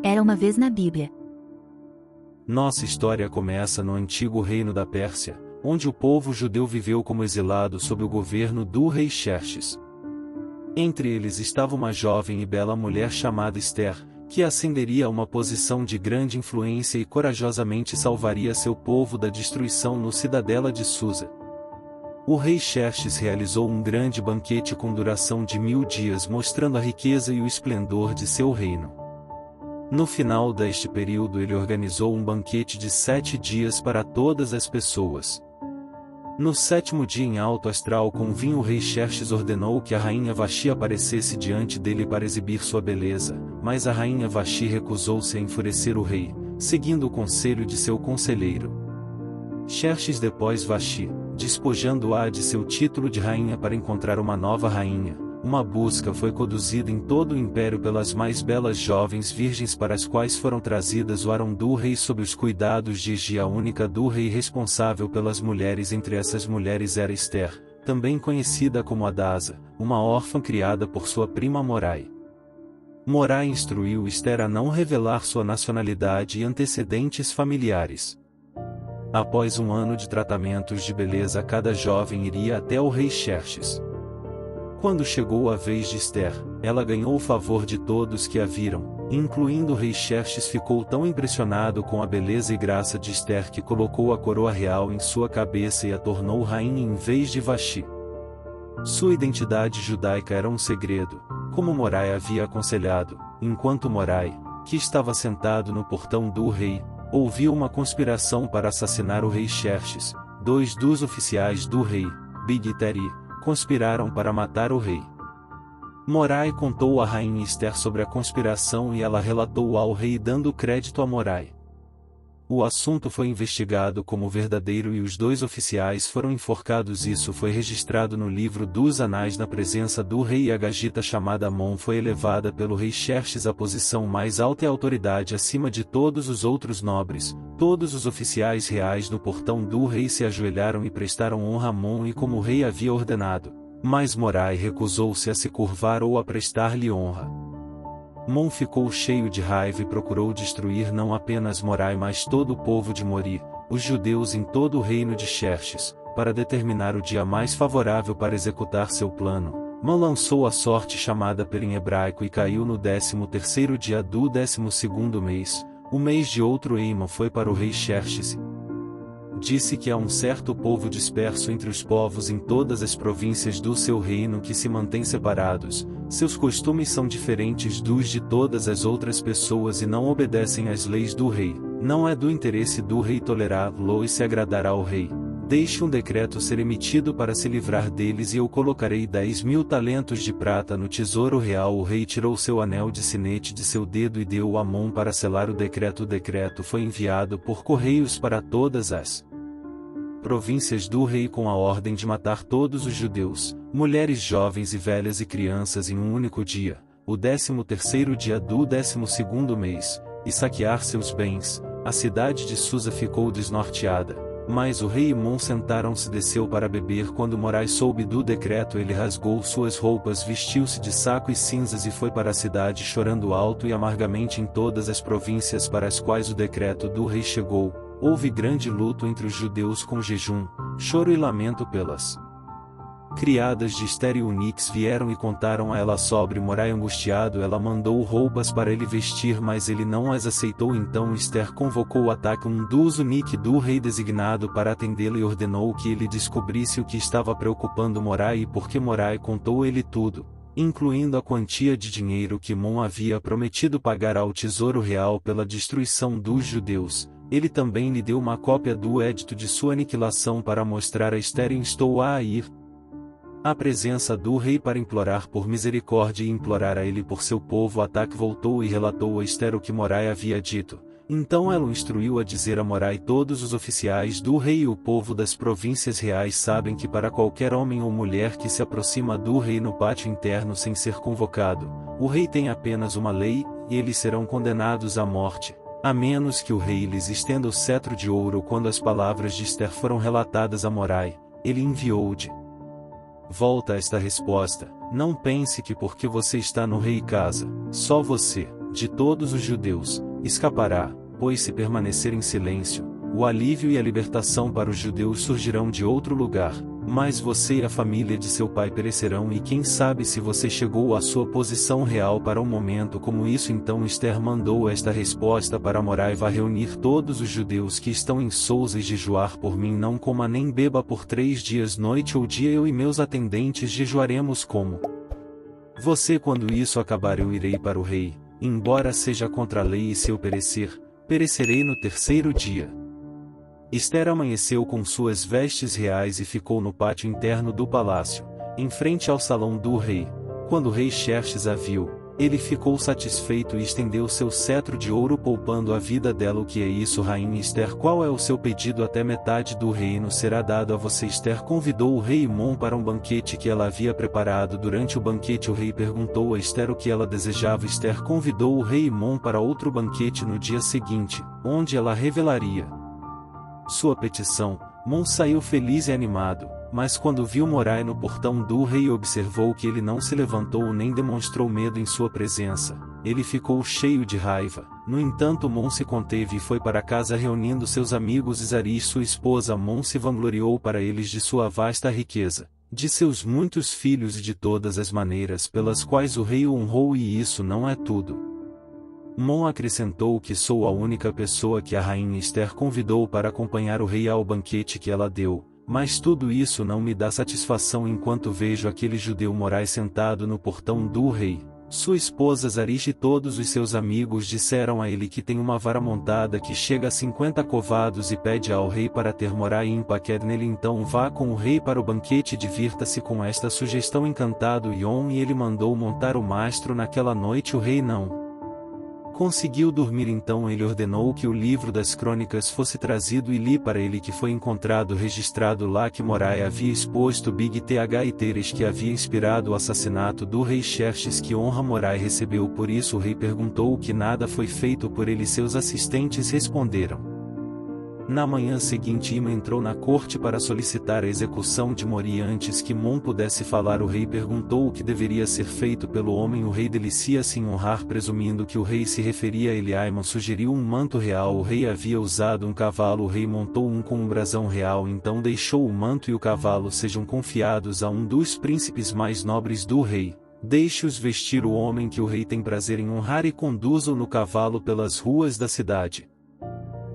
Era uma vez na Bíblia. Nossa história começa no antigo reino da Pérsia, onde o povo judeu viveu como exilado sob o governo do rei Xerxes. Entre eles estava uma jovem e bela mulher chamada Ester, que ascenderia a uma posição de grande influência e corajosamente salvaria seu povo da destruição no cidadela de Susa. O rei Xerxes realizou um grande banquete com duração de 1000 dias, mostrando a riqueza e o esplendor de seu reino. No final deste período ele organizou um banquete de 7 dias para todas as pessoas. No 7º dia, em alto astral com vinho, o rei Xerxes ordenou que a rainha Vaxi aparecesse diante dele para exibir sua beleza, mas a rainha Vaxi recusou-se a enfurecer o rei, seguindo o conselho de seu conselheiro. Xerxes depôs Vaxi, despojando-a de seu título de rainha para encontrar uma nova rainha. Uma busca foi conduzida em todo o império pelas mais belas jovens virgens, para as quais foram trazidas o harém do rei sob os cuidados de Egi. A única do rei responsável pelas mulheres entre essas mulheres era Ester, também conhecida como Adasa, uma órfã criada por sua prima Morai. Morai instruiu Ester a não revelar sua nacionalidade e antecedentes familiares. Após um ano de tratamentos de beleza, cada jovem iria até o rei Xerxes. Quando chegou a vez de Ester, ela ganhou o favor de todos que a viram, incluindo o rei Xerxes. Ficou tão impressionado com a beleza e graça de Ester que colocou a coroa real em sua cabeça e a tornou rainha em vez de Vaxi. Sua identidade judaica era um segredo, como Morai havia aconselhado, enquanto Morai, que estava sentado no portão do rei, ouviu uma conspiração para assassinar o rei Xerxes. 2 dos oficiais do rei, Big e Teri, conspiraram para matar o rei. Morai contou à rainha Ester sobre a conspiração e ela relatou ao rei, dando crédito a Morai. O assunto foi investigado como verdadeiro e os 2 oficiais foram enforcados. Isso foi registrado no livro dos Anais na presença do rei, e a gagita chamada Amon foi elevada pelo rei Xerxes à posição mais alta e autoridade acima de todos os outros nobres. Todos os oficiais reais no portão do rei se ajoelharam e prestaram honra a Amon, e como o rei havia ordenado. Mas Morai recusou-se a se curvar ou a prestar-lhe honra. Mon ficou cheio de raiva e procurou destruir não apenas Morai, mas todo o povo de Mori, os judeus em todo o reino de Xerxes. Para determinar o dia mais favorável para executar seu plano, Mon lançou a sorte chamada Per em hebraico e caiu no 13º dia do 12º mês. O mês de outro Eiman foi para o rei Xerxes. Disse que há um certo povo disperso entre os povos em todas as províncias do seu reino que se mantém separados. Seus costumes são diferentes dos de todas as outras pessoas e não obedecem às leis do rei. Não é do interesse do rei tolerá-lo e se agradará ao rei. Deixe um decreto ser emitido para se livrar deles e eu colocarei 10.000 talentos de prata no tesouro real. O rei tirou seu anel de sinete de seu dedo e deu-o a Amon para selar o decreto. O decreto foi enviado por correios para todas as províncias do rei com a ordem de matar todos os judeus, mulheres jovens e velhas e crianças em um único dia, o 13º dia do 12º mês, e saquear seus bens. A cidade de Susa ficou desnorteada, mas o rei e Mon sentaram-se. Desceu para beber. Quando Morai soube do decreto, ele rasgou suas roupas, vestiu-se de saco e cinzas e foi para a cidade chorando alto e amargamente. Em todas as províncias para as quais o decreto do rei chegou, houve grande luto entre os judeus, com jejum, choro e lamento pelas criadas de Ester e Unix vieram e contaram a ela sobre Morai. Angustiado, ela mandou roupas para ele vestir, mas ele não as aceitou. Então Ester convocou o ataque dos Unix do rei designado para atendê-lo e ordenou que ele descobrisse o que estava preocupando Morai, e porque Morai contou ele tudo, incluindo a quantia de dinheiro que Mon havia prometido pagar ao tesouro real pela destruição dos judeus. Ele também lhe deu uma cópia do edito de sua aniquilação para mostrar a Ester, e instou a ir à presença do rei para implorar por misericórdia e implorar a ele por seu povo. Ataque voltou e relatou a Ester o que Morai havia dito. Então ela o instruiu a dizer a Morai: todos os oficiais do rei e o povo das províncias reais sabem que para qualquer homem ou mulher que se aproxima do rei no pátio interno sem ser convocado, o rei tem apenas uma lei, e eles serão condenados à morte, a menos que o rei lhes estenda o cetro de ouro. Quando as palavras de Ester foram relatadas a Morai, ele enviou de volta esta resposta: não pense que porque você está no rei casa, só você de todos os judeus, escapará, pois se permanecer em silêncio, o alívio e a libertação para os judeus surgirão de outro lugar, mas você e a família de seu pai perecerão e quem sabe se você chegou à sua posição real para um momento como isso. Então Esther mandou esta resposta para Morai: vá reunir todos os judeus que estão em Sousa e jejuar por mim, não coma nem beba por 3 dias, noite ou dia, eu e meus atendentes jejuaremos como você. Quando isso acabar eu irei para o rei, embora seja contra a lei, e se eu perecer, perecerei no 3º dia. Esther amanheceu com suas vestes reais e ficou no pátio interno do palácio, em frente ao salão do rei. Quando o rei Xerxes a viu, ele ficou satisfeito e estendeu seu cetro de ouro, poupando a vida dela. O que é isso, rainha Esther? Qual é o seu pedido? Até metade do reino será dado a você. Esther convidou o rei Mon para um banquete que ela havia preparado. Durante o banquete o rei perguntou a Esther o que ela desejava. Esther convidou o rei Mon para outro banquete no dia seguinte, onde ela revelaria sua petição. Mon saiu feliz e animado, mas quando viu Morai no portão do rei, observou que ele não se levantou nem demonstrou medo em sua presença. Ele ficou cheio de raiva. No entanto, Mon se conteve e foi para casa, reunindo seus amigos. Isaris, sua esposa, Mon se vangloriou para eles de sua vasta riqueza, de seus muitos filhos e de todas as maneiras pelas quais o rei o honrou. E isso não é tudo. Mon acrescentou que sou a única pessoa que a rainha Esther convidou para acompanhar o rei ao banquete que ela deu, mas tudo isso não me dá satisfação enquanto vejo aquele judeu Morai sentado no portão do rei. Sua esposa Zarish e todos os seus amigos disseram a ele que tem uma vara montada que chega a 50 covados e pede ao rei para ter Morai em Paqued nele. Então vá com o rei para o banquete e divirta-se com esta sugestão. Encantado Ion, e ele mandou montar o mastro. Naquela noite o rei não conseguiu dormir, então ele ordenou que o livro das crônicas fosse trazido e li para ele, que foi encontrado registrado lá que Morai havia exposto Big Th e Teres, que havia inspirado o assassinato do rei Xerxes. Que honra Morai recebeu por isso? O rei perguntou que nada foi feito por ele. Seus assistentes responderam. Na manhã seguinte Ima entrou na corte para solicitar a execução de Mori. Antes que Mon pudesse falar, o rei perguntou o que deveria ser feito pelo homem. O rei delicia-se em honrar, presumindo que o rei se referia a ele. Aimon sugeriu um manto real. O rei havia usado um cavalo. O rei montou um com um brasão real, então deixou o manto e o cavalo sejam confiados a um dos príncipes mais nobres do rei. Deixe-os vestir o homem que o rei tem prazer em honrar e conduza-o no cavalo pelas ruas da cidade,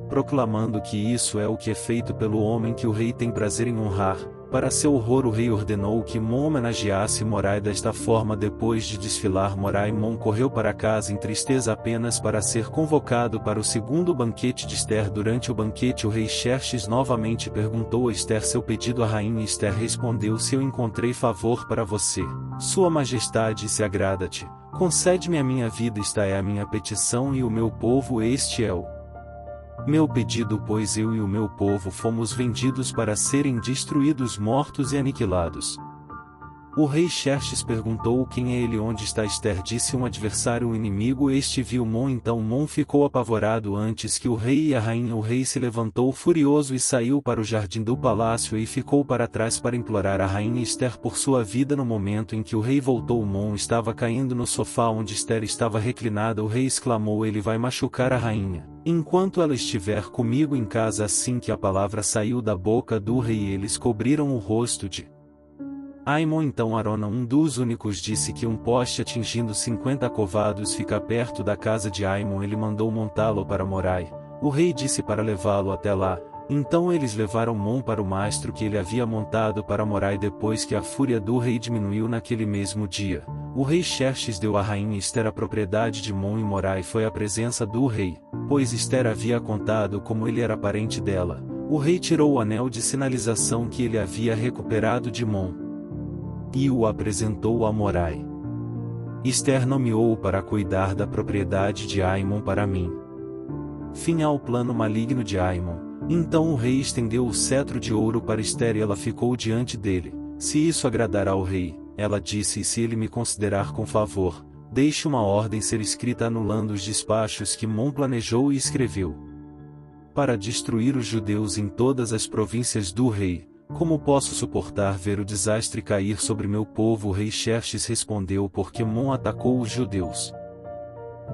proclamando que isso é o que é feito pelo homem que o rei tem prazer em honrar. Para seu horror, o rei ordenou que Mon homenageasse Morai desta forma. Depois de desfilar Morai, Mon correu para casa em tristeza apenas para ser convocado para o segundo banquete de Esther. Durante o banquete o rei Xerxes novamente perguntou a Esther seu pedido. A rainha Esther respondeu: se eu encontrei favor para você, sua majestade, se agrada-te, concede-me a minha vida. Esta é a minha petição e o meu povo, este é o meu pedido, pois eu e o meu povo fomos vendidos para serem destruídos, mortos e aniquilados. O rei Xerxes perguntou: quem é ele? Onde está Esther? Disse: um adversário, um inimigo. Este viu Mon, então Mon ficou apavorado antes que o rei e a rainha. O rei se levantou furioso e saiu para o jardim do palácio e ficou para trás para implorar a rainha Esther por sua vida. No momento em que o rei voltou, Mon estava caindo no sofá onde Esther estava reclinada. O rei exclamou: ele vai machucar a rainha enquanto ela estiver comigo em casa. Assim que a palavra saiu da boca do rei, eles cobriram o rosto de Aimon. Então Arona, um dos únicos, disse que um poste atingindo 50 covados fica perto da casa de Aimon. Ele mandou montá-lo para Morai. O rei disse para levá-lo até lá. Então eles levaram Mon para o mastro que ele havia montado para Morai. Depois que a fúria do rei diminuiu naquele mesmo dia, o rei Xerxes deu à rainha Esther a propriedade de Mon e Morai foi à presença do rei, pois Esther havia contado como ele era parente dela. O rei tirou o anel de sinalização que ele havia recuperado de Mon e o apresentou a Morai. Esther nomeou-o para cuidar da propriedade de Aimon para mim. Fim ao plano maligno de Aimon. Então o rei estendeu o cetro de ouro para Esther e ela ficou diante dele. Se isso agradará ao rei, ela disse, e se ele me considerar com favor, deixe uma ordem ser escrita anulando os despachos que Mon planejou e escreveu para destruir os judeus em todas as províncias do rei. Como posso suportar ver o desastre cair sobre meu povo? O rei Xerxes respondeu: porque Mon atacou os judeus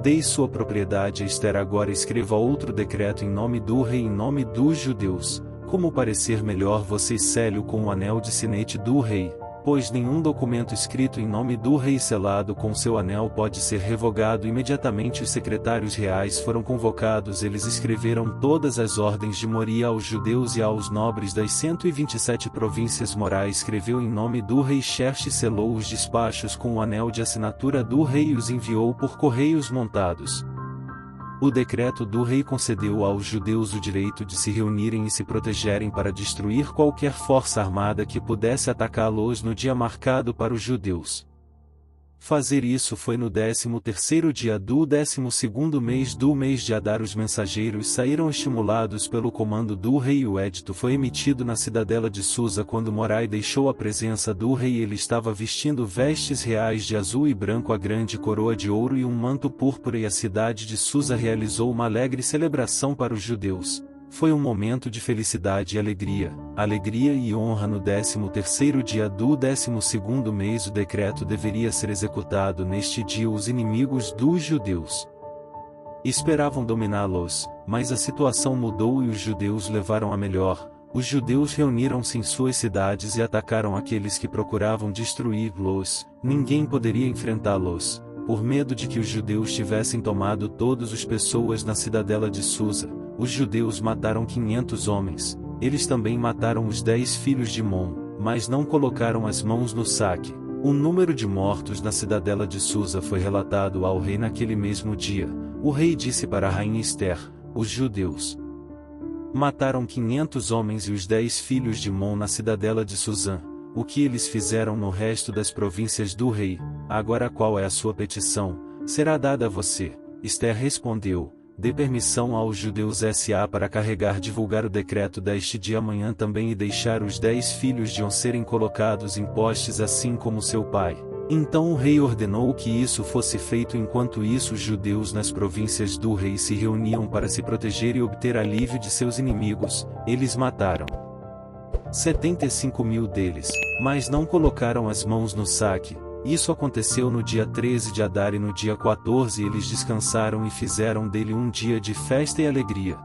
Dei sua propriedade a Ester. Agora escreva outro decreto em nome do rei, em nome dos judeus, como parecer melhor vocês. Sele-o com o anel de sinete do rei, pois nenhum documento escrito em nome do rei selado com seu anel pode ser revogado. Imediatamente os secretários reais foram convocados. Eles escreveram todas as ordens de Moria aos judeus e aos nobres das 127 províncias. Morai escreveu em nome do rei Xerxes, selou os despachos com o anel de assinatura do rei e os enviou por correios montados. O decreto do rei concedeu aos judeus o direito de se reunirem e se protegerem para destruir qualquer força armada que pudesse atacá-los no dia marcado para os judeus. Fazer isso foi no 13º dia do 12º mês do mês de Adar. Os mensageiros saíram estimulados pelo comando do rei. O edito foi emitido na cidadela de Susa. Quando Morai deixou a presença do rei, ele estava vestindo vestes reais de azul e branco, a grande coroa de ouro e um manto púrpura, e a cidade de Susa realizou uma alegre celebração para os judeus. Foi um momento de felicidade e alegria e honra. No 13º dia do 12º mês, o decreto deveria ser executado. Neste dia os inimigos dos judeus esperavam dominá-los, mas a situação mudou e os judeus levaram a melhor. Os judeus reuniram-se em suas cidades e atacaram aqueles que procuravam destruí-los. Ninguém poderia enfrentá-los, por medo de que os judeus tivessem tomado todas as pessoas na cidadela de Susa. Os judeus mataram 500 homens. Eles também mataram os 10 filhos de Mon, mas não colocaram as mãos no saque. O número de mortos na cidadela de Susa foi relatado ao rei naquele mesmo dia. O rei disse para a rainha Ester: os judeus mataram 500 homens e os 10 filhos de Mon na cidadela de Susã. O que eles fizeram no resto das províncias do rei? Agora qual é a sua petição? Será dada a você. Ester respondeu: dê permissão aos judeus para carregar divulgar o decreto deste dia amanhã também e deixar os 10 filhos de On serem colocados em postes assim como seu pai. Então o rei ordenou que isso fosse feito. Enquanto isso, os judeus nas províncias do rei se reuniam para se proteger e obter alívio de seus inimigos. Eles mataram 75.000 deles, mas não colocaram as mãos no saque. Isso aconteceu no dia 13 de Adar e no dia 14 eles descansaram e fizeram dele um dia de festa e alegria.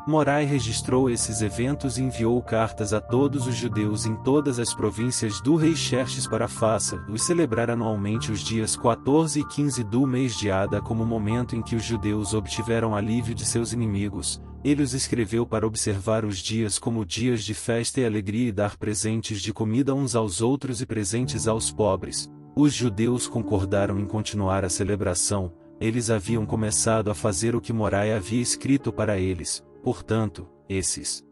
Morai registrou esses eventos e enviou cartas a todos os judeus em todas as províncias do rei Xerxes para faça-os celebrar anualmente os dias 14 e 15 do mês de Ada como momento em que os judeus obtiveram alívio de seus inimigos. Ele os escreveu para observar os dias como dias de festa e alegria e dar presentes de comida uns aos outros e presentes aos pobres. Os judeus concordaram em continuar a celebração. Eles haviam começado a fazer o que Morai havia escrito para eles. Portanto, esses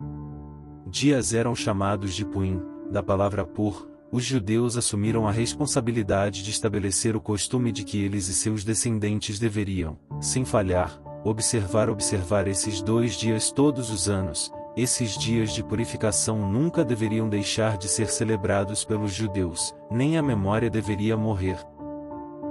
dias eram chamados de Puim, da palavra pur. Os judeus assumiram a responsabilidade de estabelecer o costume de que eles e seus descendentes deveriam, sem falhar, observar esses 2 dias todos os anos. Esses dias de purificação nunca deveriam deixar de ser celebrados pelos judeus, nem a memória deveria morrer.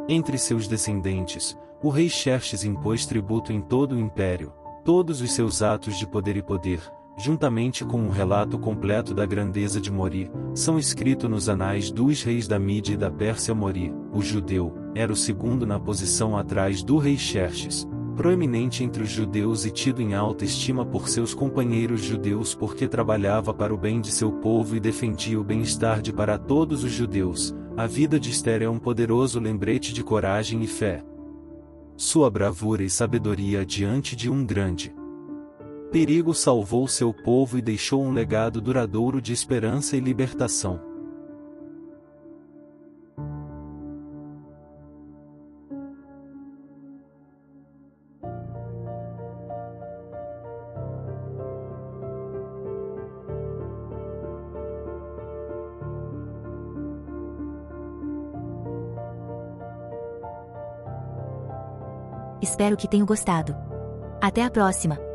Entre seus descendentes, o rei Xerxes impôs tributo em todo o império. Todos os seus atos de poder, juntamente com um relato completo da grandeza de Mori, são escritos nos anais dos reis da Mídia e da Pérsia. Mori, o judeu, era o segundo na posição atrás do rei Xerxes, proeminente entre os judeus e tido em alta estima por seus companheiros judeus porque trabalhava para o bem de seu povo e defendia o bem-estar para todos os judeus. A vida de Ester é um poderoso lembrete de coragem e fé. Sua bravura e sabedoria diante de um grande perigo salvou seu povo e deixou um legado duradouro de esperança e libertação. Espero que tenham gostado. Até a próxima!